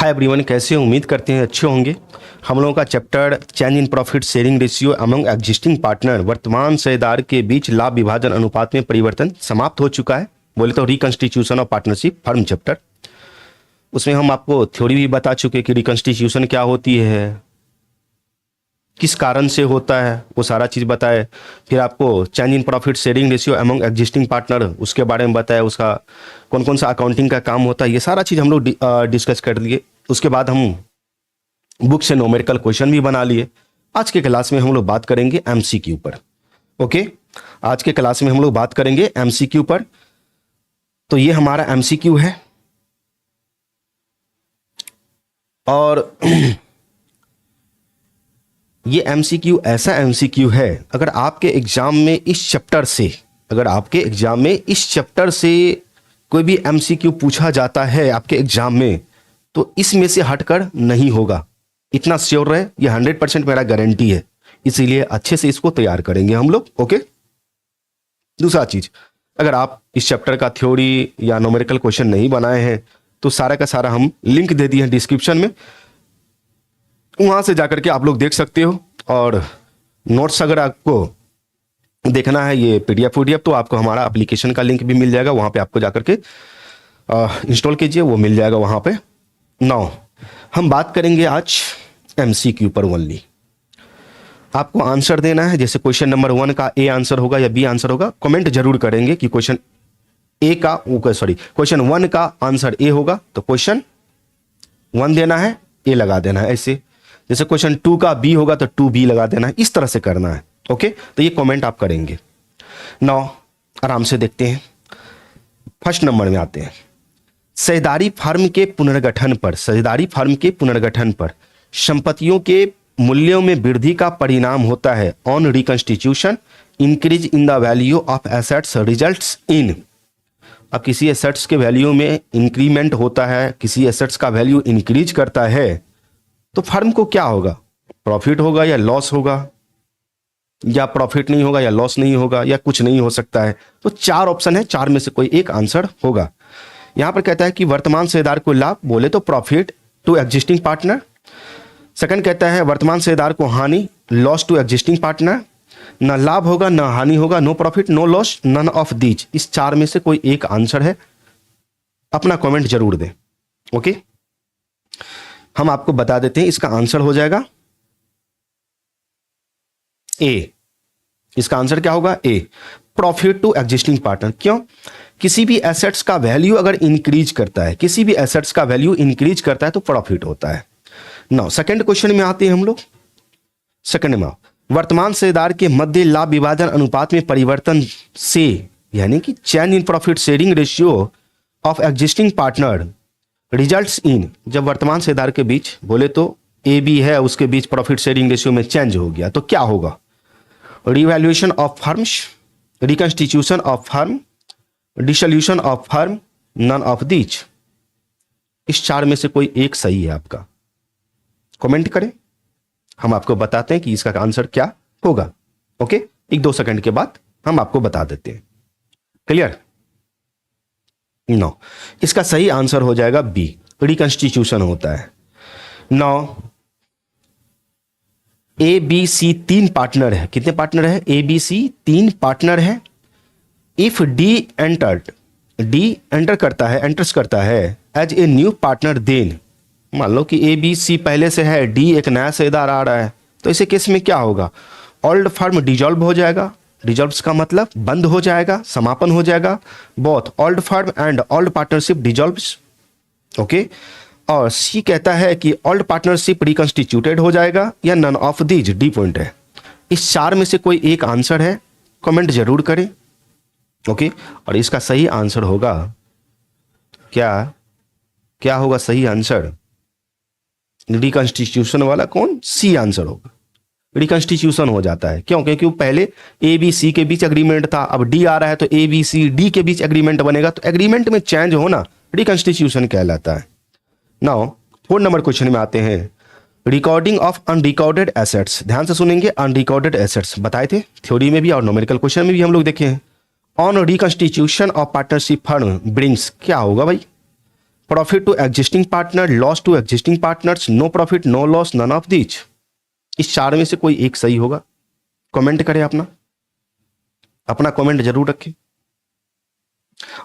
Hi everyone, कैसे हैं? उम्मीद करते हैं अच्छे होंगे। हम लोगों का chapter change in profit sharing ratio among existing partner, वर्तमान साझेदार के बीच लाभ विभाजन अनुपात में परिवर्तन, समाप्त हो चुका है। बोले तो reconstitution of partnership firm chapter. उसमें हम आपको थ्योरी भी बता चुके कि रिकंस्टिट्यूशन क्या होती है, किस कारण से होता है, वो सारा चीज़ बताए। फिर आपको change in profit sharing ratio among existing partner, उसके बारे में बताया, उसका कौन कौन सा अकाउंटिंग का काम होता है, ये सारा चीज़ हम लोग डिस्कस कर लिए। उसके बाद हम बुक से न्यूमेरिकल क्वेश्चन भी बना लिए। आज के क्लास में हम लोग बात करेंगे एमसीक्यू पर। ओके, आज के क्लास में हम लोग बात करेंगे एमसीक्यू पर। तो ये हमारा एमसीक्यू है और ये एमसीक्यू ऐसा एमसीक्यू है, अगर आपके एग्जाम में इस चैप्टर से कोई भी एमसीक्यू पूछा जाता है आपके एग्जाम में, तो इसमें से हटकर नहीं होगा। इतना श्योर रहे, ये 100% मेरा गारंटी है। इसीलिए अच्छे से इसको तैयार करेंगे हम लोग। ओके, दूसरा चीज, अगर आप इस चैप्टर का थ्योरी या न्यूमेरिकल क्वेश्चन नहीं बनाए हैं तो सारा का सारा हम लिंक दे दिए हैं डिस्क्रिप्शन में, वहां से जाकर के आप लोग देख सकते हो। और नोट्स अगर आपको देखना है, ये पीडीएफ तो आपको हमारा एप्लीकेशन का लिंक भी मिल जाएगा, वहां पे आपको जाकर के इंस्टॉल कीजिए, वो मिल जाएगा वहां पे। नाउ हम बात करेंगे आज एमसीक्यू पर ओनली। आपको आंसर देना है, जैसे क्वेश्चन नंबर 1 का ए आंसर होगा या बी आंसर होगा। कमेंट जरूर करेंगे कि क्वेश्चन 1 का आंसर ए होगा तो क्वेश्चन 1 देना है, ए लगा देना है। ऐसे जैसे क्वेश्चन 2 का बी होगा तो 2B लगा देना है, इस तरह से करना है। ओके, तो ये कमेंट आप करेंगे। नाउ आराम से देखते हैं, फर्स्ट नंबर में आते हैं। साझेदारी फर्म के पुनर्गठन पर संपत्तियों के मूल्यों में वृद्धि का परिणाम होता है। On reconstitution, increase in the value of assets results in. अब किसी एसेट्स के वैल्यू में इंक्रीमेंट होता है, किसी एसेट्स का वैल्यू इंक्रीज करता है, तो फर्म को क्या होगा? प्रॉफिट होगा या लॉस होगा, या प्रॉफिट नहीं होगा या लॉस नहीं होगा, या कुछ नहीं हो सकता है। तो 4 ऑप्शन है, 4 में से कोई एक आंसर होगा। यहां पर कहता है कि वर्तमान साझेदार को लाभ, बोले तो profit to existing partner. Second कहता है वर्तमान साझेदार को हानि, लॉस टू एग्जिस्टिंग पार्टनर। ना लाभ होगा ना हानि होगा, no profit no loss, none of these. इस 4 में से कोई एक आंसर है, अपना कमेंट जरूर दें। ओके, हम आपको बता देते हैं, इसका आंसर हो जाएगा ए। इसका आंसर क्या होगा? ए, प्रॉफिट टू एग्जिस्टिंग पार्टनर। क्यों? किसी भी एसेट्स का वैल्यू अगर इंक्रीज करता है, तो प्रॉफिट होता है। नाउ सेकंड क्वेश्चन में आते हैं हम लोग। सेकंड में वर्तमान साझेदार के मध्य लाभ विभाजन अनुपात में परिवर्तन से, यानी कि change in profit sharing ratio of existing partner results in. जब वर्तमान साझेदार के बीच, बोले तो ए बी है, उसके बीच प्रॉफिट शेयरिंग रेशियो में चेंज हो गया, तो क्या होगा? Revaluation of firms, reconstitution of firm, dissolution of firm, none of these. इस 4 में से कोई एक सही है आपका। कमेंट करें, हम आपको बताते हैं कि इसका आंसर क्या होगा। ओके, 1-2 सेकंड के बाद हम आपको बता देते हैं। क्लियर? नो, इसका सही आंसर हो जाएगा बी, रिकंस्टिट्यूशन होता है। No, A B C 3 partner है। कितने पार्टनर है? ए बी सी 3 पार्टनर है। इफ डी एंटर करता है as a new partner, then मान लो कि ए बी सी पहले से है, डी एक नया साझेदार आ रहा है, तो ऐसे केस में क्या होगा? ओल्ड फर्म डिजॉल्व हो जाएगा। डिजॉल्व का मतलब बंद हो जाएगा, समापन हो जाएगा। Both old firm and old partnership dissolves. Okay, और सी कहता है कि ओल्ड पार्टनरशिप रिकंस्टिट्यूटेड हो जाएगा, या none of these, D point है। इस 4 में से कोई एक आंसर है, कमेंट जरूर करें। ओके, और इसका सही आंसर होगा क्या होगा सही आंसर? रिकंस्टिट्यूशन वाला कौन? सी आंसर होगा। रिकंस्टिट्यूशन हो जाता है, क्यों? क्योंकि पहले ए बी सी के बीच एग्रीमेंट था, अब डी आ रहा है तो ए बी सी डी के बीच एग्रीमेंट बनेगा, तो एग्रीमेंट में चेंज होना रिकंस्टिट्यूशन कहलाता है। नाउ 4 नंबर क्वेश्चन में आते हैं। Recording of unrecorded assets. ध्यान से सुनेंगे, अनरिकॉर्डेड एसेट्स बताए थे थ्योरी में भी और न्यूमेरिकल क्वेश्चन में भी हम लोग देखे हैं। On reconstitution of partnership firm brings, क्या होगा भाई? Profit to existing partner, loss to existing partners, no profit, no loss, none of these. इस चार में से कोई एक सही होगा। कमेंट करें, अपना कमेंट जरूर रखें।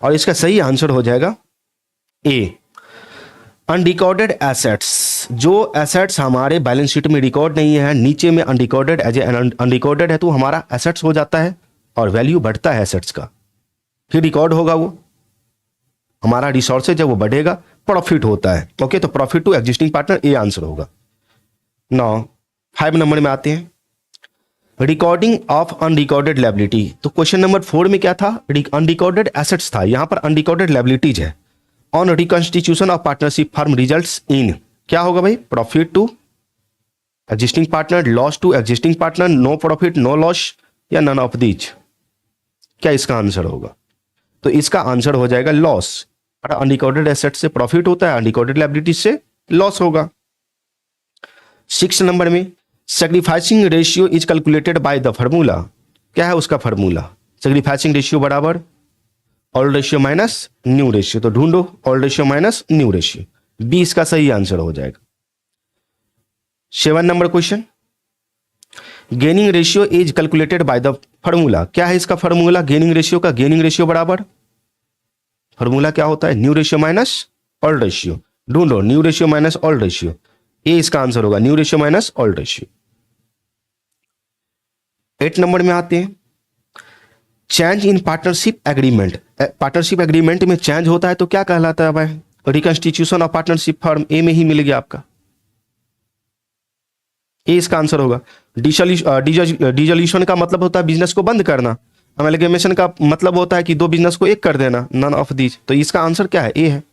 और इसका सही आंसर हो जाएगा ए, अनरिकॉर्डेड एसेट्स। जो एसेट्स हमारे बैलेंस शीट में रिकॉर्ड नहीं है, नीचे में अनरिकॉर्डेड एज ए अनरिकॉर्डेड है, तो हमारा एसेट्स हो जाता है और वैल्यू बढ़ता है एसेट्स का, फिर रिकॉर्ड होगा वो हमारा रिसोर्सेज जब वो बढ़ेगा प्रॉफिट होता है। ओके, तो profit to existing partner A answer होगा। 5 नंबर में आते हैं, रिकॉर्डिंग ऑफ अनरिकॉर्डेड लायबिलिटी। तो क्वेश्चन नंबर 4 में क्या था, अनरिकॉर्डेड एसेट्स था, यहां पर अनरिकॉर्डेड लायबिलिटीज है। On reconstitution of partnership firm results in, क्या होगा भाई, profit to existing partner, loss to existing partner, no profit, no loss, या नन ऑफ दीज। क्या इसका आंसर होगा, तो इसका आंसर हो जाएगा लॉस। अनरिकॉर्डेड एसेट से प्रॉफिट होता है, अनरिकॉर्डेड लायबिलिटीज से लॉस होगा। 6 नंबर में, sacrificing ratio is calculated by the formula. क्या है उसका फार्मूला, सैक्रिफाइसिंग रेशियो बराबर old ratio minus new ratio. तो ढूंढो old ratio minus new ratio, B इसका सही आंसर हो जाएगा। 7 number question, gaining ratio is calculated by the formula. क्या है इसका फार्मूला गेनिंग रेशियो का, गेनिंग रेशियो बराबर फार्मूला क्या होता है, new ratio minus old ratio. ढूंढो new ratio minus old ratio, ये इसका आंसर होगा, new ratio minus old ratio. 8 number में आते हैं, change in partnership agreement. Partnership agreement में चेंज होता है तो क्या कहलाता है भाई, रिकॉन्स्टिट्यूशन ऑफ पार्टनरशिप फर्म, ए में ही मिल गया आपका, ये इसका आंसर होगा। डिसोल्यूशन का मतलब होता है बिजनेस को बंद करना, अमेलगेमेशन का मतलब होता है कि दो बिजनेस को एक कर देना, नन ऑफ दीज। तो इसका आंसर क्या है, ए है।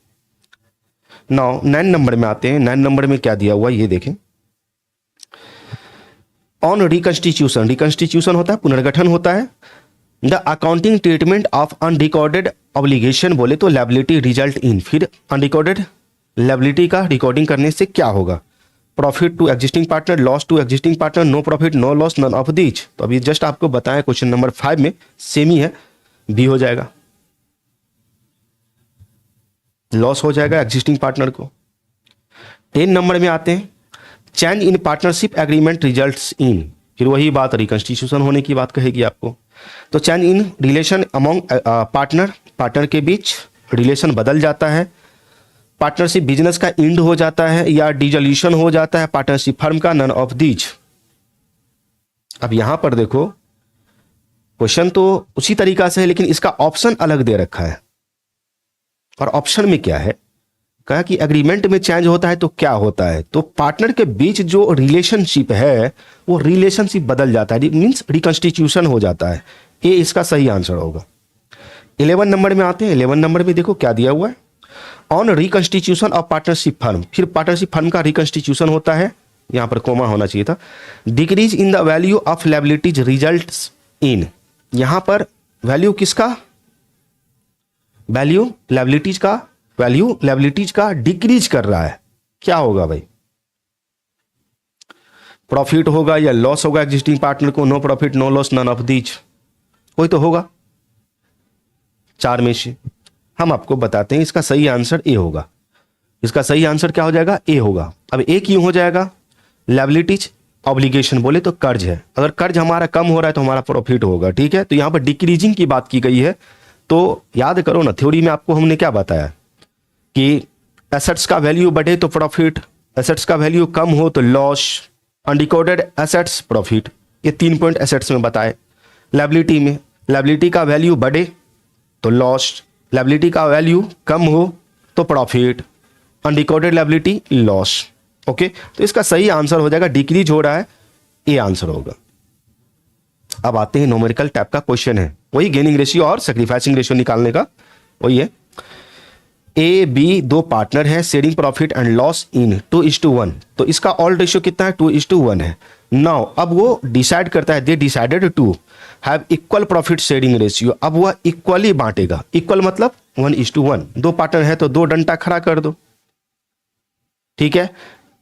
9 नंबर में आते हैं, 9 नंबर में क्या दिया हुआ ये देखें, ऑन रिकंस्टिट्यूशन। रिकंस्टिट्यूशन होता है पुनर्गठन होता है। The accounting treatment of unrecorded obligation, बोले तो लायबिलिटी रिजल्ट इन, फिर अनरिकॉर्डेड लायबिलिटी का रिकॉर्डिंग करने से क्या होगा, profit to existing partner, loss to existing partner, no profit, no loss, none of these. तो अभी जस्ट आपको बताया क्वेश्चन नंबर 5 में सेम ही है, बी हो जाएगा, लॉस हो जाएगा एग्जिस्टिंग पार्टनर को। 10 नंबर में आते हैं, change in partnership agreement results in, फिर वही बात रिकंस्टिट्यूशन होने की बात कहेगी आपको। तो change in relation among partner के बीच रिलेशन बदल जाता है, पार्टनरशिप बिजनेस का एंड हो जाता है, या डिसोल्यूशन हो जाता है पार्टनरशिप फर्म का, नन ऑफ दीज। अब यहां पर देखो क्वेश्चन तो उसी तरीका से है, लेकिन इसका ऑप्शन अलग दे रखा है। और ऑप्शन में क्या है, कहा कि एग्रीमेंट में चेंज होता है तो क्या होता है, तो पार्टनर के बीच जो रिलेशनशिप है वो रिलेशनशिप बदल जाता है, मींस रिकंस्टिट्यूशन हो जाता है, ये इसका सही आंसर होगा। 11 नंबर में आते हैं, 11 नंबर में देखो क्या दिया हुआ है, on reconstitution of partnership firm, फिर पार्टनरशिप फर्म का रिकंस्टिट्यूशन होता है, यहां पर कोमा होना चाहिए था। Decrease in the value of liabilities results in, यहां पर वैल्यू किसका, वैल्यू लायबिलिटीज का, वैल्यू लायबिलिटीज का डिक्रीज कर रहा है, क्या होगा भाई, प्रॉफिट होगा या लॉस होगा एग्जिस्टिंग पार्टनर को, no profit, no loss, none of these, कोई तो होगा 4 में से। हम आपको बताते हैं इसका सही आंसर ए होगा, इसका सही आंसर क्या हो जाएगा, ए होगा। अब ए क्यों हो जाएगा, लायबिलिटीज ऑब्लिगेशन, बोले तो कर्ज है, अगर कर्ज हमारा कम हो रहा है तो हमारा प्रॉफिट होगा, ठीक है। तो यहां पर डिक्रीजिंग की बात की गई है, तो याद करो ना, थ्योरी में आपको हमने क्या बताया कि एसेट्स का वैल्यू बढ़े तो प्रॉफिट, एसेट्स का वैल्यू कम हो तो लॉस, अनरिकॉर्डेड एसेट्स प्रॉफिट, ये 3 पॉइंट एसेट्स में बताए। लायबिलिटी में लायबिलिटी का वैल्यू बढ़े तो लॉस, लायबिलिटी का वैल्यू कम हो तो profit, unrecorded liability loss. Okay, तो इसका सही आंसर हो जाएगा, डिक्रीज हो रहा है, ये आंसर होगा। अब आते हैं न्यूमेरिकल टाइप का क्वेश्चन है, वही गेनिंग रेशियो और सैक्रिफाइसिंग रेशियो निकालने का, वही है। ए बी 2 पार्टनर है, sharing profit and loss in 2:1, तो इसका ऑल रेशियो कितना है, 2:1 है। नाउ अब वो डिसाइड करता है, they decided to have equal profit sharing ratio, अब वह इक्वली बांटेगा, इक्वल मतलब 1:1, 2 पार्टनर है तो 2 डंडा खड़ा कर दो, ठीक है।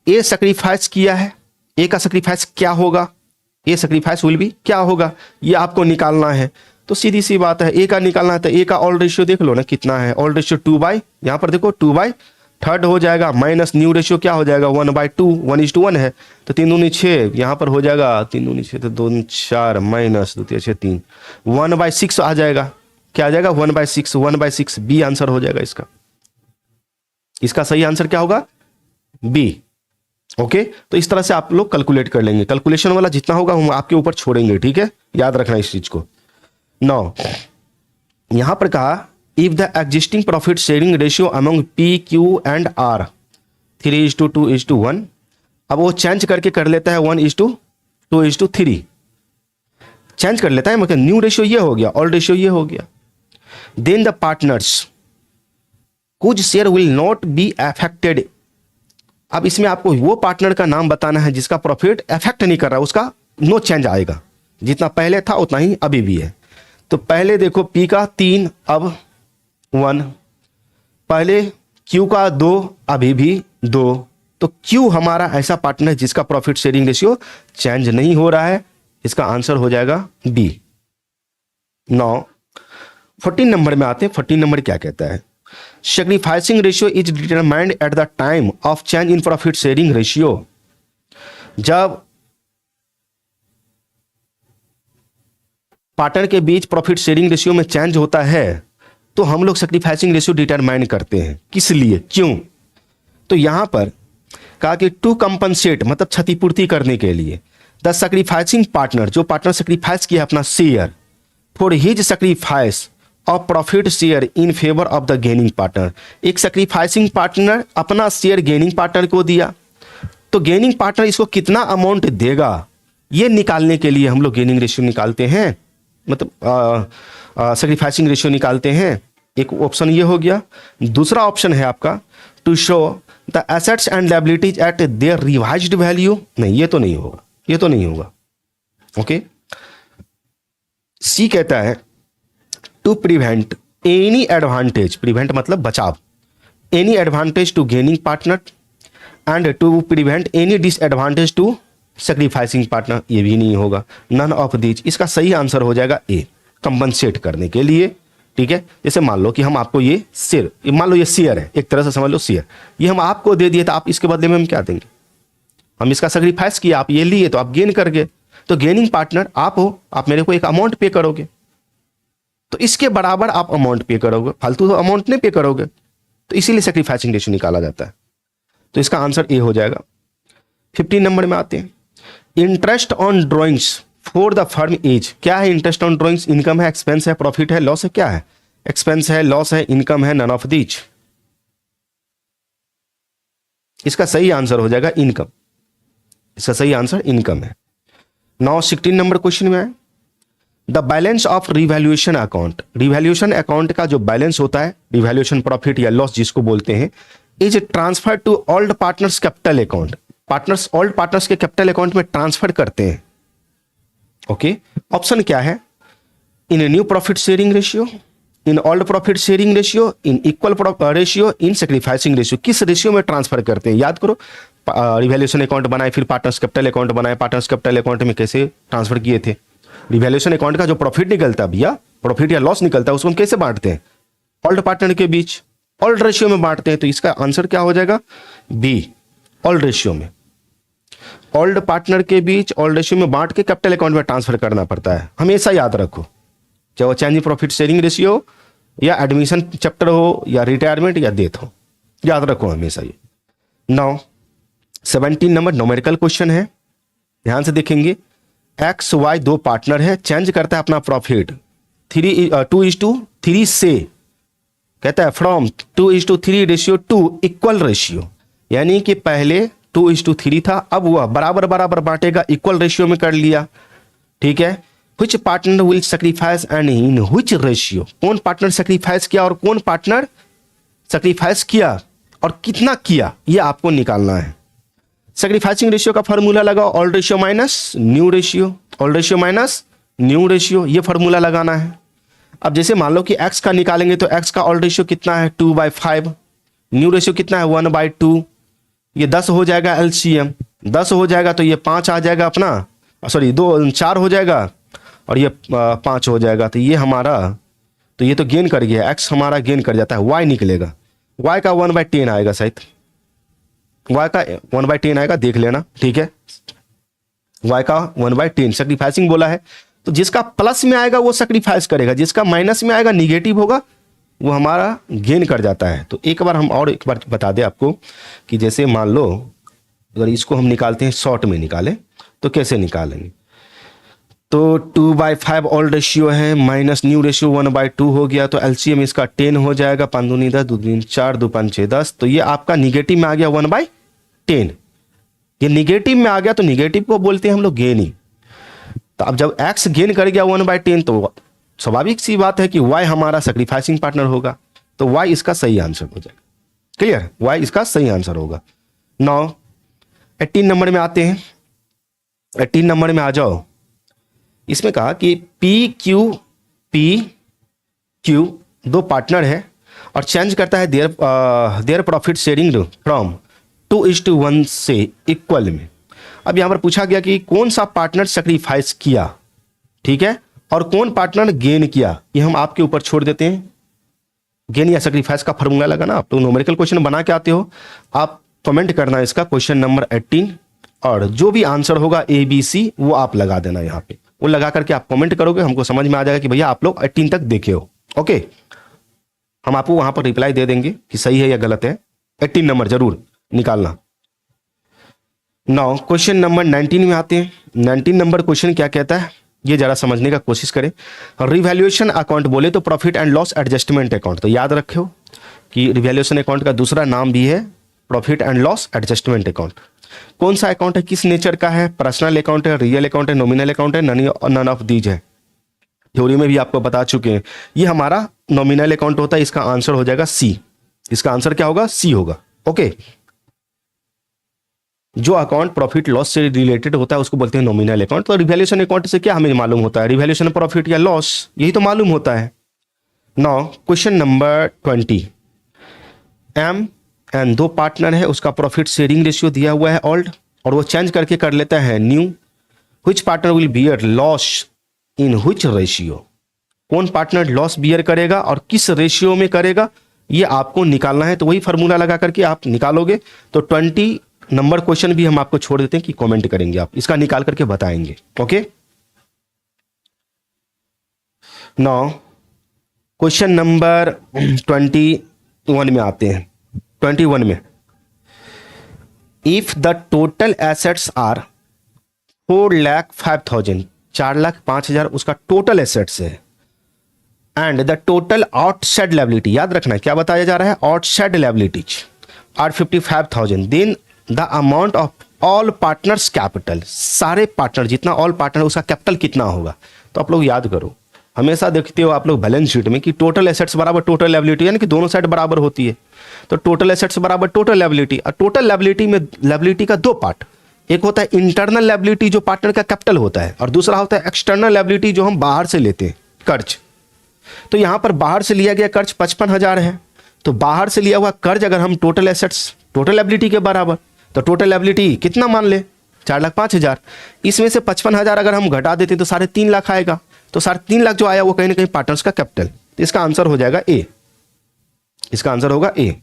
ए सैक्रिफाइस किया है, ए का सैक्रिफाइस क्या होगा, ए सैक्रिफाइस विल बी क्या होगा, ये आपको निकालना है। तो सीधी सी बात है, ए का निकालना है तो ए का ऑल रेशियो देख लो ना कितना है, ऑल रेशियो 2/, यहां पर देखो 2/, थर्ड हो जाएगा माइनस न्यू रेशियो क्या हो जाएगा 1/2, 1:1 है तो 3 दूनी 6, यहाँ पर हो जाएगा 3 दूनी 6 तो 2 4 माइनस 2 3 3 1/6 आ जाएगा। क्या आ जाएगा 1/6, 1/6 बी आंसर हो जाएगा इसका। इसका सही आंसर क्या होगा बी। ओके, तो इस तरह से आप लोग कैलकुलेट कर लेंगे। कैलकुलेशन वाला जितना होगा हम आपके ऊपर छोड़ेंगे, ठीक है, याद रखना इस चीज को। नाउ यहां पर कहा if the existing profit sharing ratio among P Q and R 3:2:1, अब वो चेंज करके कर लेता है 1:2:3, चेंज कर लेता है, मतलब न्यू रेशियो ये हो गया, ओल्ड रेशियो ये हो गया। देन द पार्टनर्स कुछ share will not be affected. अब इसमें आपको वो पार्टनर का नाम बताना है जिसका प्रॉफिट अफेक्ट नहीं कर रहा, उसका नो चेंज आएगा, जितना पहले था उतना ही अभी भी है। तो पहले देखो पी का 3 अब 1, पहले क्यू का 2 अभी भी 2, तो क्यू हमारा ऐसा पार्टनर है जिसका प्रॉफिट शेयरिंग रेशियो चेंज नहीं हो रहा है, इसका आंसर हो जाएगा बी। 14 नंबर में आते हैं। 14 नंबर क्या कहता है, sacrificing ratio is determined at the time of change in profit sharing ratio. जब पार्टनर के बीच प्रॉफिट शेयरिंग रेशियो में चेंज होता है तो हम लोग सैक्रिफाइसिंग रेशियो डिटरमाइन करते हैं। किस लिए, क्यों? तो यहां पर कहा कि टू कंपनसेट मतलब क्षतिपूर्ति करने के लिए द सैक्रिफाइसिंग पार्टनर, जो पार्टनर सैक्रिफाइस किया अपना share for his sacrifice of profit share in favour of the gaining partner. एक सैक्रिफाइसिंग पार्टनर अपना शेयर गेनिंग पार्टनर को दिया, तो गेनिंग पार्टनर इसको कितना अमाउंट देगा ये निकालने के लिए हम लोग गेनिंग रेशियो निकालते हैं, मतलब सैक्रिफाइसिंग रेशियो निकालते हैं। एक ऑप्शन ये हो गया। दूसरा ऑप्शन है आपका to show the assets and liabilities at their revised value. नहीं, ये तो नहीं होगा, ये तो नहीं होगा। ओके, सी कहता है to prevent any advantage, prevent मतलब बचाव, any advantage to gaining partner and to prevent any disadvantage to sacrificing partner. ये भी नहीं होगा, नन ऑफ दीज। इसका सही आंसर हो जाएगा ए, कंपनसेट करने के लिए। ठीक है, जैसे मान लो कि हम आपको ये शेयर, मान लो ये शेयर है, एक तरह से समझ लो शेयर, ये हम आपको दे दिए तो आप इसके बदले में हम क्या देंगे, हम इसका सैक्रिफाइस किया, आप ये लिए तो आप गेन कर गए, तो गेनिंग पार्टनर आप हो, आप मेरे को एक अमाउंट पे करोगे, तो इसके बराबर आप अमाउंट पे करोगे, फालतू तो अमाउंट नहीं पे करोगे, तो इसीलिए सैक्रिफाइसिंग रेशियो निकाला जाता है। तो इसका आंसर ए हो जाएगा। 15 नंबर में आते हैं। Interest on drawings for the firm is, क्या है इंटरेस्ट ऑन ड्रॉइंग्स? इनकम है, एक्सपेंस है, प्रॉफिट है, लॉस है, क्या है? एक्सपेंस है, लॉस है, इनकम है, नन ऑफ दीज। इसका सही आंसर हो जाएगा इनकम, इसका सही आंसर इनकम है। नाउ 16 नंबर क्वेश्चन में है the balance of revaluation account. Revaluation account का जो बैलेंस होता है, रिवैल्यूएशन प्रॉफिट या लॉस जिसको बोलते हैं, is transfer to old partners capital account. Partners old partners के कैपिटल अकाउंट में ट्रांसफर करते हैं। ओके, ऑप्शन क्या है? In new profit sharing ratio, in old profit sharing ratio, in equal ratio, in sacrificing ratio. किस ratio में transfer करते हैं? याद करो, रिवैल्यूएशन अकाउंट बनाए, फिर पार्टनर्स कैपिटल अकाउंट बनाए, पार्टनर्स कैपिटल अकाउंट में कैसे ट्रांसफर किए थे? रिवैल्यूएशन अकाउंट का जो प्रॉफिट निकलता है भैया, प्रॉफिट या लॉस निकलता है, उसको हम कैसे बांटते हैं? ओल्ड पार्टनर के बीच ओल्ड रेशियो में बांटते हैं। तो इसका आंसर क्या हो जाएगा? बी, ओल्ड रेशियो में। ओल्ड पार्टनर के बीच ओल्ड रेशियो में बांट के कैपिटल अकाउंट में ट्रांसफर करना पड़ता है, हमेशा याद रखो, चाहे वो change in profit sharing ratio या एडमिशन चैप्टर हो या रिटायरमेंट या डेथ हो, याद रखो हमेशा ये। नाउ 17 नंबर न्यूमेरिकल क्वेश्चन है, ध्यान से देखेंगे। एक्स वाई दो पार्टनर है, चेंज करता है अपना प्रॉफिट 2:3 से, कहता है from 2:3 ratio two equal ratio, यानी कि पहले 2:3 था, अब वह बराबर बराबर बांटेगा, इक्वल रेशियो में कर लिया। ठीक है, which partner will sacrifice and in which ratio? कौन पार्टनर सैक्रिफाइस किया और कौन पार्टनर सैक्रिफाइस किया और कितना किया, यह आपको निकालना है। सैक्रिफाइसिंग रेशियो का फॉर्मूला लगाओ, old ratio minus new ratio, old ratio minus new ratio, ये फॉर्मूला लगाना है। अब जैसे मान लो कि x का निकालेंगे तो x का ओल्ड रेशियो कितना है? 2/5, न्यू रेशियो कितना है? 1/2, ये 10 हो जाएगा एलसीएम, 10 हो जाएगा तो ये 5 आ जाएगा अपना, सॉरी 4 हो जाएगा और ये 5 हो जाएगा, तो ये हमारा, तो ये तो गेन कर गया, x हमारा गेन कर जाता है, y निकलेगा। y का 1/10 आएगा शायद, y का 1/10 आएगा, देख लेना, ठीक है। y का 1/10 सेक्रीफाइसिंग बोला है, तो जिसका प्लस में आएगा वो सेक्रीफाइस करेगा, जिसका माइनस में आएगा निगेटिव होगा वो हमारा गेन कर जाता है। तो एक बार हम और एक बार बता दें आपको कि जैसे मान लो अगर इसको हम निकालते हैं, शॉर्ट में निकालें तो कैसे निकालेंगे, तो 2/5 ओल्ड रेशियो है माइनस न्यू रेशियो 1/2 हो गया, तो एलसीएम इसका 10 हो जाएगा, 5 दूनी 10, 2 दूनी 4, 2 5 6 10, तो ये आपका निगेटिव में आ गया 1/10। ये निगेटिव में आ गया तो निगेटिव को बोलते हैं हम लोग गेन ही। तो अब जब x गेन कर गया 1/10 तो स्वाभाविक सी बात है कि y हमारा सेक्रीफाइसिंग पार्टनर होगा, तो y इसका सही आंसर हो जाएगा। क्लियर, y इसका सही आंसर होगा। 18 नंबर में आते हैं, 18 नंबर में आ जाओ। इसमें कहा कि PQ दो पार्टनर है और चेंज करता है देयर प्रॉफिट शेयरिंग फ्रॉम 2:1 से इक्वल में। अब यहां पर पूछा गया कि कौन सा पार्टनर सेक्रीफाइस किया, ठीक है, और कौन पार्टनर गेन किया, ये हम आपके ऊपर छोड़ देते हैं। गेन या सेक्रीफाइस का फॉर्मूला लगाना, आप लोग न्यूमेरिकल क्वेश्चन बना के आते हो, आप कमेंट करना इसका क्वेश्चन नंबर 18 और जो भी आंसर होगा ABC वो आप लगा देना यहाँ पे, वो लगा करके आप कमेंट करोगे, हमको समझ में आ जाएगा कि भैया आप लोग 18 तक देखे हो। ओके, हम आपको वहां पर रिप्लाई दे देंगे कि सही है या गलत है। 18 नंबर जरूर निकालना। नाउ क्वेश्चन नंबर 19 में आते हैं। 19 नंबर क्वेश्चन क्या कहता है ये जरा समझने का कोशिश करें। रिवैल्यूएशन अकाउंट बोले तो profit and loss adjustment account, तो याद रखो कि रिवैल्यूएशन अकाउंट का दूसरा नाम भी है profit and loss adjustment account. कौन सा अकाउंट है, किस नेचर का है, पर्सनल अकाउंट है, रियल अकाउंट है, नॉमिनल अकाउंट है, नन ऑफ दीज है। थ्योरी में भी आपको बता चुके हैं, ये हमारा नॉमिनल अकाउंट होता है, इसका आंसर हो जाएगा सी। इसका आंसर क्या होगा, सी होगा। ओके, जो अकाउंट प्रॉफिट लॉस से रिलेटेड होता है उसको बोलते हैं नॉमिनल अकाउंट। तो रिवैल्यूएशन अकाउंट से क्या हमें मालूम होता है, रिवैल्यूएशन प्रॉफिट या लॉस, यही तो मालूम होता है। Now question number 20, M and दो पार्टनर है, उसका प्रॉफिट शेयरिंग रेशियो दिया हुआ है ओल्ड, और वो चेंज करके कर लेता है new. Which partner will beer loss in which ratio, कौन पार्टनर लॉस बियर करेगा और किस रेशियो में करेगा, ये आपको निकालना है। तो वही फार्मूला लगा करके आप निकालोगे। तो 20 नंबर क्वेश्चन भी हम आपको छोड़ देते हैं कि कमेंट करेंगे, आप इसका निकाल करके बताएंगे। ओके, नाउ क्वेश्चन नंबर 21 में आते हैं। 21 में, if the total assets are 4,05,000, 4,05,000 उसका टोटल एसेट्स है, and the total outside liability, याद रखना क्या बताया जा रहा है, outside liabilities are 55,000, then the amount of all partners capital, सारे पार्टनर जितना ऑल पार्टनर उसका कैपिटल कितना होगा। तो आप लोग याद करो, हमेशा देखते हो आप लोग बैलेंस शीट में कि टोटल एसेट्स बराबर टोटल लायबिलिटी, यानी कि दोनों साइड बराबर होती है। तो टोटल एसेट्स बराबर टोटल लायबिलिटी, और टोटल लायबिलिटी में लायबिलिटी का दो पार्ट, एक होता है इंटरनल लायबिलिटी जो पार्टनर का कैपिटल होता है, और दूसरा होता है एक्सटर्नल लायबिलिटी जो हम बाहर से लेते हैं, कर्ज। तो यहां पर बाहर से लिया गया कर्ज 55,000 है, तो बाहर से लिया हुआ कर्ज अगर हम टोटल एसेट्स टोटल लायबिलिटी के बराबर, तो टोटल लायबिलिटी कितना मान ले, 4,05,000, इसमें से 55,000 अगर हम घटा देते तो 3.5 लाख आएगा। तो 3.5 लाख जो आया वो कहीं ना कहीं पार्टनर्स का कैपिटल, तो इसका आंसर हो जाएगा ए, इसका आंसर होगा ए।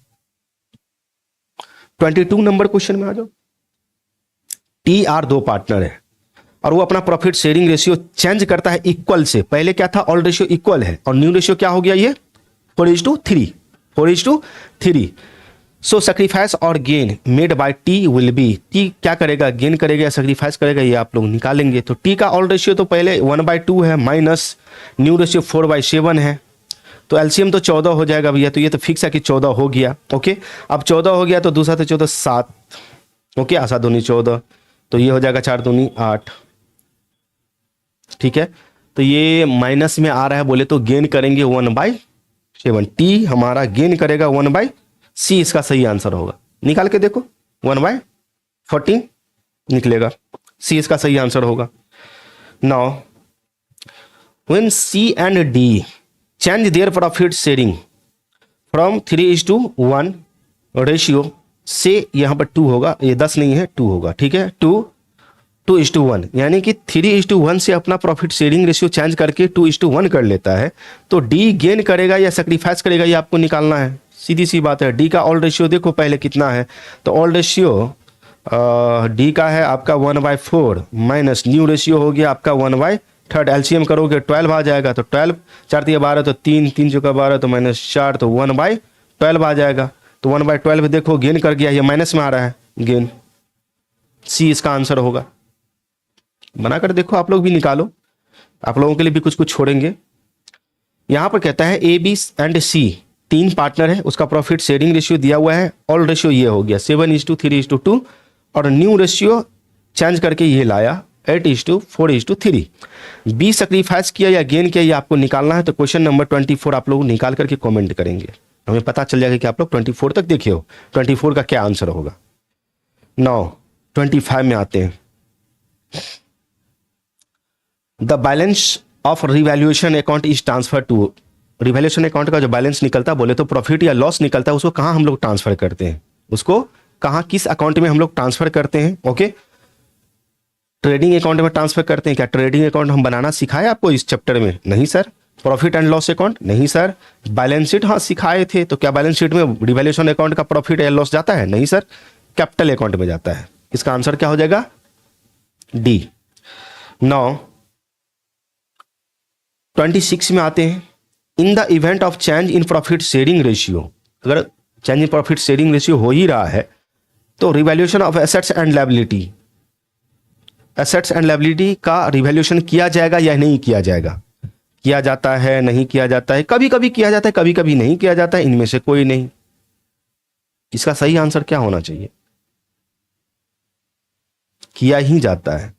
22 नंबर क्वेश्चन में आ जाओ। टी आर दो पार्टनर है और वो अपना प्रॉफिट शेयरिंग रेशियो चेंज करता है इक्वल से। पहले क्या था, ऑल रेशियो इक्वल है, और न्यू रेशियो क्या हो गया, ये 4:3, 4:3। सो सेक्रीफाइस और gain made by T will be, T क्या करेगा, गेन करेगा या सेक्रीफाइस करेगा, ये आप लोग निकालेंगे। तो टी का ऑल रेशियो तो पहले 1/2 है, माइनस न्यू रेशियो 4/7 है, तो एलसीएम तो 14 हो जाएगा भैया। तो ये तो फिक्स है कि 14 हो गया। ओके, अब 14 हो गया तो दूसरा तो 14 7, ओके, 7 दूनी 14, तो ये हो जाएगा 4 दूनी 8, ठीक है। तो ये माइनस में आ रहा है बोले तो गेन करेंगे 1/7, टी हमारा गेन करेगा 1/, सी इसका सही आंसर होगा। निकाल के देखो, 1/14 निकलेगा, सी इसका सही आंसर होगा। Now when C and D change their profit sharing from 3:1 ratio से, यहां पर 2 होगा, ये 10 नहीं है 2 होगा, ठीक है, 2:1, यानी कि 3:1 से अपना प्रॉफिट शेयरिंग रेशियो चेंज करके 2:1 कर लेता है। तो डी गेन करेगा या सेक्रीफाइस करेगा, ये आपको निकालना है। सीधी सी बात है। डी का ओल्ड रेशियो देखो पहले कितना है, तो ओल्ड रेशियो डी का है आपका 1/4 माइनस न्यू रेशियो हो गया आपका 1/3। एलसीएम करोगे 12 आ जाएगा, तो 12 4 3 12 तो 3 3 चौका 12 तो -4 तो 1/12 आ जाएगा। तो 1/12 देखो गेन कर गया, ये माइनस में आ रहा है गेन। सी इसका आंसर होगा। बनाकर देखो, आप लोग भी निकालो, आप लोगों के लिए भी कुछ कुछ छोड़ेंगे। यहां पर कहता है A B and C 3 partner है, उसका प्रॉफिट शेयरिंग रेशियो दिया हुआ है। ओल्ड रेशियो ये हो गया 7:3:2 और न्यू रेशियो चेंज करके ये लाया 8:4:3। बी सेक्रीफाइस किया या गेन किया, ये आपको निकालना है। तो क्वेश्चन नंबर 24 आप लोग निकाल करके कमेंट करेंगे, हमें पता चल जाएगा कि आप लोग 24 तक देखे हो, 24 का क्या आंसर होगा। 25 में आते हैं। The balance of revaluation account is transfer to, revaluation account का जो बैलेंस निकलता है, बोले तो प्रॉफिट या लॉस निकलता है, उसको कहाँ हम लोग ट्रांसफर करते हैं, उसको कहाँ किस अकाउंट में हम लोग ट्रांसफर करते हैं। ओके, ट्रेडिंग अकाउंट में ट्रांसफर करते हैं। क्या ट्रेडिंग अकाउंट हम बनाना सिखाए आपको इस चैप्टर में? नहीं sir. Profit and loss account? नहीं सर। बैलेंस शीट हाँ सिखाए थे, तो क्या बैलेंस शीट में रिवैल्यूएशन अकाउंट का प्रॉफिट या लॉस जाता है? नहीं सर, कैपिटल अकाउंट में जाता है। इसका आंसर क्या हो जाएगा? डी। 26 में आते हैं। In the event of change in profit sharing ratio, अगर change in profit sharing ratio हो ही रहा है, तो revaluation of assets and liability, assets and liability का रिवैल्यूएशन किया जाएगा या नहीं किया जाएगा? किया जाता है, नहीं किया जाता है, कभी कभी किया जाता है, कभी कभी नहीं किया जाता है, इनमें से कोई नहीं। इसका सही आंसर क्या होना चाहिए? किया ही जाता है,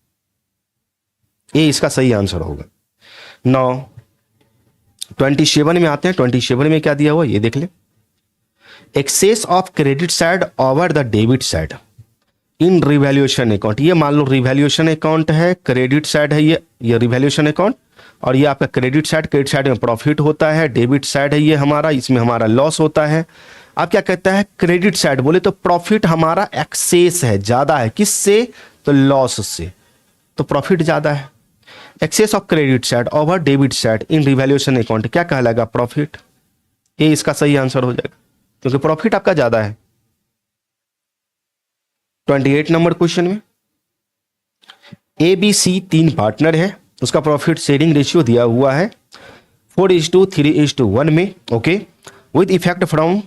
ये इसका सही आंसर होगा। 27 में आते हैं। 27 में क्या दिया हुआ ये देख ले। Excess of credit side over the debit side in revaluation account. ये मान लो रिवैल्यूएशन अकाउंट है, क्रेडिट साइड है ये रिवैल्यूएशन अकाउंट, और ये आपका क्रेडिट साइड में प्रॉफिट होता है, डेबिट साइड है ये हमारा, इसमें हमारा लॉस होता है। आप क्या कहता है क्रेडिट साइड, बोले तो प्रॉफिट हमारा एक्सेस है, ज्यादा है, किससे? तो लॉस से, तो प्रॉफिट ज्यादा है। Excess of credit side over debit side in revaluation account क्या कहलाएगा? प्रॉफिट। ये इसका सही आंसर हो जाएगा, क्योंकि प्रॉफिट आपका ज्यादा है। 28 नंबर क्वेश्चन में ए बी सी 3 पार्टनर है, उसका प्रॉफिट शेयरिंग रेशियो दिया हुआ है 4:3:1 में। Okay, with effect from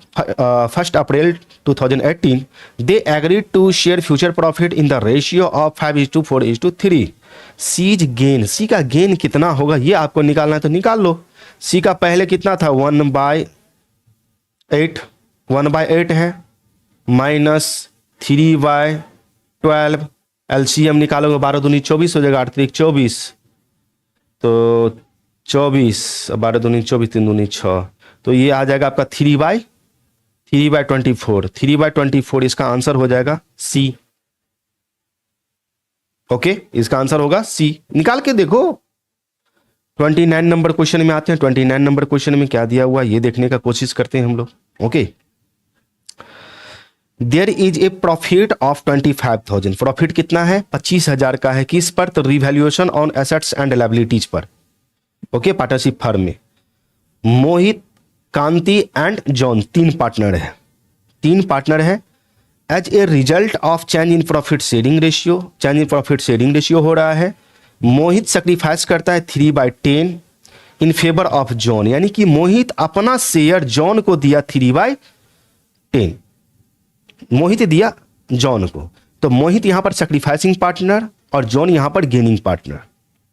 1st April 2018 they agreed to share future profit in the ratio of 5:4:3। C's gain, C का गेन कितना होगा ये आपको निकालना है, तो निकाल लो। सी का पहले कितना था? 1/8 है माइनस 3/12, एलसीएम निकालोगे 12 दूनी 24 हो जाएगा, 8 3 24, तो 24, 12 दूनी 24, 3 दूनी 6, तो ये आ जाएगा आपका 3/24। 3/24 इसका आंसर हो जाएगा सी। ओके, इसका आंसर होगा सी। निकाल के देखो। 29 नंबर क्वेश्चन में आते हैं। 29 नंबर क्वेश्चन में क्या दिया हुआ ये देखने का कोशिश करते हैं हम लोग। Okay, there is a profit of 25,000। Profit कितना है? 25,000 का है। किस पर? तो revaluation on assets and liabilities पर। ओके, पार्टनरशिप फर्म में Mohit, Kanti and John 3 partner है। 3 पार्टनर है। As a result of change in profit sharing ratio, change in profit sharing ratio हो रहा है। मोहित सेक्रीफाइस करता है 3/10 इन फेवर ऑफ जॉन, यानी कि मोहित अपना शेयर जॉन को दिया 3/10, मोहित दिया जॉन को, तो मोहित यहां पर सेक्रीफाइसिंग पार्टनर और जॉन यहां पर गेनिंग पार्टनर।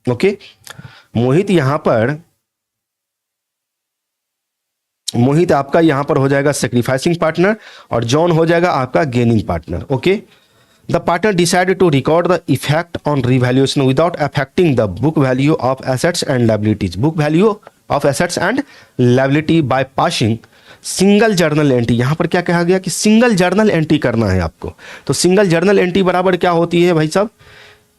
ओके, मोहित आपका यहां पर हो जाएगा सेक्रीफाइसिंग पार्टनर और जॉन हो जाएगा आपका gaining partner. Okay, the partner decided to record the effect on revaluation without affecting the book value of assets and liabilities. Book value of assets and liability by passing single journal entry. यहां पर क्या कहा गया कि single journal entry करना है आपको। तो सिंगल जर्नल एंट्री बराबर क्या होती है भाई साहब?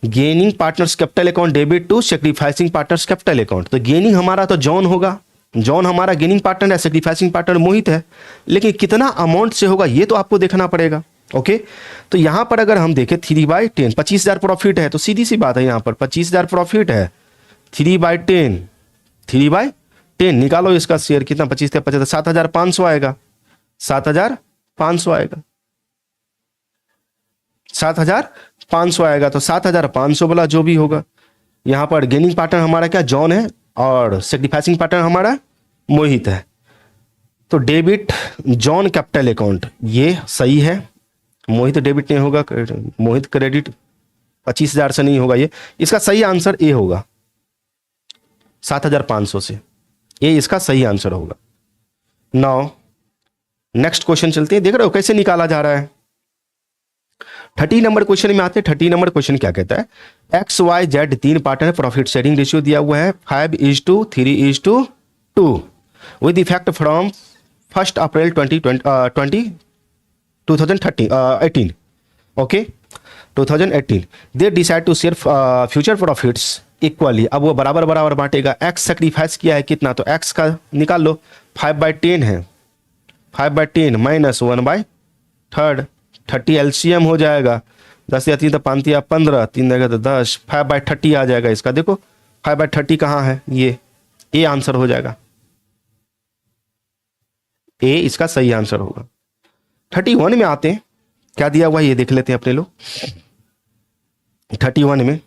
Gaining partners capital account debit to sacrificing partners capital account. तो गेनिंग हमारा तो जॉन होगा, जॉन हमारा गेनिंग पार्टनर है, सेक्रीफाइसिंग पार्टनर मोहित है, लेकिन कितना अमाउंट से होगा ये तो आपको देखना पड़ेगा। ओके, तो यहां पर अगर हम देखें 3/10, 25,000 प्रॉफिट है, तो सीधी सी बात है यहां पर 25,000 प्रॉफिट है, 3/10 निकालो इसका शेयर कितना? 25 से 75, 7,500 आएगा। 7,500 आएगा, 7,500 आएगा। तो 7,500 वाला जो भी होगा, यहां पर गेनिंग पार्टनर हमारा क्या जॉन है और सेक्रीफाइसिंग पार्टनर हमारा मोहित है। तो डेबिट जॉन कैपिटल अकाउंट ये सही है, मोहित डेबिट नहीं होगा, मोहित क्रेडिट 25,000 से नहीं होगा। ये इसका सही आंसर ए होगा, 7,500 से ये इसका सही आंसर होगा। नाउ नेक्स्ट क्वेश्चन चलते हैं, देख रहे हो कैसे निकाला जा रहा है। 30 नंबर क्वेश्चन में आते हैं। 30 नंबर क्वेश्चन क्या कहता है, X Y Z 3 partner, profit sharing ratio दिया हुआ है 5:3:2 with effect from 1 April 2018। Okay 2018 they decide to share future profits equally. अब वो बराबर बराबर बांटेगा। एक्स सेक्रीफाइस किया है कितना, तो एक्स का निकाल लो, 5/10 है, 5/10 माइनस 1/3, 30 एलसीएम हो जाएगा, 10 या 3 तो 5 या 15, 3 देगा तो 10, 5/30 आ जाएगा इसका। देखो 5/30 कहाँ है, ये ए आंसर हो जाएगा, ए इसका सही आंसर होगा। 31 में आते हैं, क्या दिया हुआ है ये देख लेते हैं अपने लोग। 31 में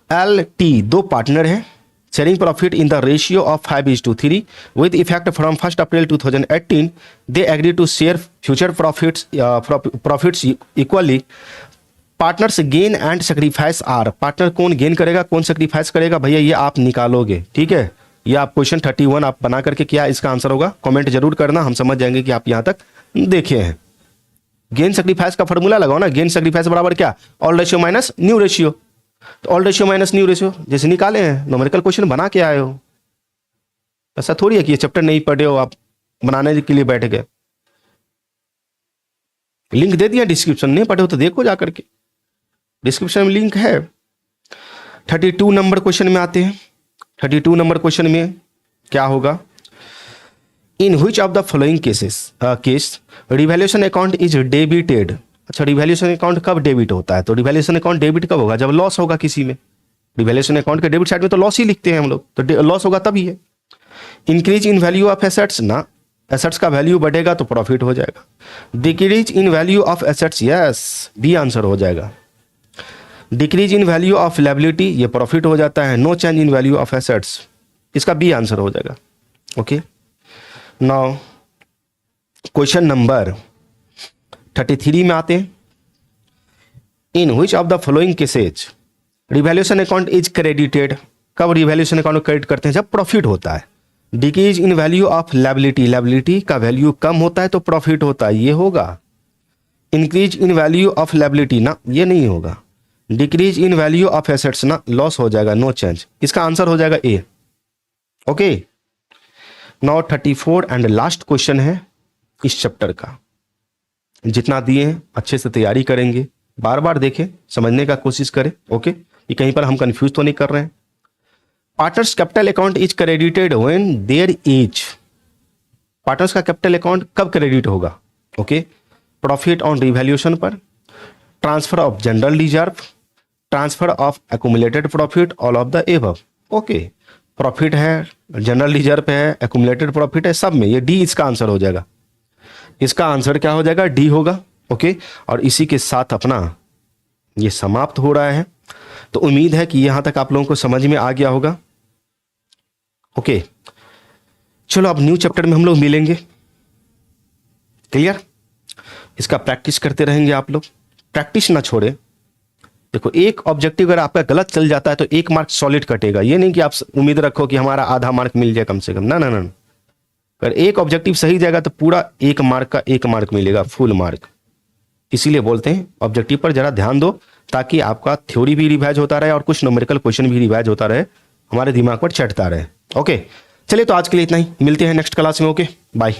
LT 2 पार्टनर है, sharing profit in the ratio of 5:3 with effect from 1 April 2018 they agree to share future profits equally. Partners gain and sacrifice are, partner कौन गेन करेगा कौन सेक्रीफाइस करेगा भैया ये आप निकालोगे, ठीक है। ये आप क्वेश्चन 31 आप बना करके क्या इसका आंसर होगा कमेंट जरूर करना, हम समझ जाएंगे कि आप यहां तक देखे हैं। गेन सेक्रीफाइस का फॉर्मूला लगाओ ना, गेन सेक्रीफाइस बराबर क्या, old ratio minus new ratio. तो old ratio minus new ratio जैसे निकाले हैं, न्यूमेरिकल क्वेश्चन बना के आए हो। ऐसा थोड़ी है कि ये चैप्टर नहीं पढ़े हो आप बनाने के लिए बैठ गए। लिंक दे दिया डिस्क्रिप्शन, नहीं पढ़े हो तो देखो जाकर के, डिस्क्रिप्शन में लिंक है। 32 नंबर क्वेश्चन में आते हैं। 32 नंबर क्वेश्चन में क्या होगा, in which of the following case revaluation account is debited. अच्छा रिवैल्यूएशन अकाउंट कब डेबिट होता है, तो रिवैल्यूएशन अकाउंट डेबिट कब होगा, जब लॉस होगा किसी में। रिवैल्यूएशन अकाउंट के डेबिट साइड में तो लॉस ही लिखते हैं हम लोग, तो लॉस होगा तभी है। Increase in value of assets ना, एसेट्स का वैल्यू बढ़ेगा तो प्रॉफिट हो जाएगा। Decrease in value of assets, yes B answer हो जाएगा। Decrease in value of liability, ये प्रॉफिट हो जाता है। No change in value of assets, इसका बी आंसर हो जाएगा। ओके नाउ क्वेश्चन नंबर 33 में आते हैं। In which of the following cases revaluation account is credited, कब रिवैल्यूएशन अकाउंट क्रेडिट करते हैं, जब प्रॉफिट होता है। Decrease in value of liability, liability का वैल्यू कम होता है तो प्रॉफिट होता है, ये होगा। Increase in value of liability ना, ये नहीं होगा। Decrease in value of assets ना, लॉस हो जाएगा, नो चेंज, इसका आंसर हो जाएगा A. Okay now 34 and last question है इस चैप्टर का। जितना दिए हैं अच्छे से तैयारी करेंगे, बार बार देखें, समझने का कोशिश करें। ओके कि कहीं पर हम कंफ्यूज तो नहीं कर रहे हैं। Partners capital account is credited when there is, partners का कैपिटल अकाउंट कब क्रेडिट होगा। ओके प्रॉफिट ऑन रिवैल्यूएशन पर, transfer of general reserve, transfer of accumulated profit, all of the above. Okay profit है, जनरल रिजर्व है, accumulated profit है, सब में ये डी इसका आंसर हो जाएगा। इसका आंसर क्या हो जाएगा, डी होगा। ओके और इसी के साथ अपना ये समाप्त हो रहा है। तो उम्मीद है कि यहां तक आप लोगों को समझ में आ गया होगा। ओके चलो अब न्यू चैप्टर में हम लोग मिलेंगे। क्लियर, इसका प्रैक्टिस करते रहेंगे आप लोग, प्रैक्टिस ना छोड़े। देखो एक ऑब्जेक्टिव अगर आपका गलत चल जाता है तो 1 मार्क सॉलिड कटेगा, ये नहीं कि आप उम्मीद रखो कि हमारा आधा मार्क मिल जाए कम से कम, ना ना ना। अगर एक ऑब्जेक्टिव सही जाएगा तो पूरा 1 मार्क का 1 मार्क मिलेगा, फुल मार्क। इसीलिए बोलते हैं ऑब्जेक्टिव पर जरा ध्यान दो, ताकि आपका थ्योरी भी रिवाइज होता रहे और कुछ न्यूमेरिकल क्वेश्चन भी रिवाइज होता रहे, हमारे दिमाग पर चढ़ता रहे। ओके चलिए तो आज के लिए इतना ही, मिलते हैं नेक्स्ट क्लास में। Okay bye.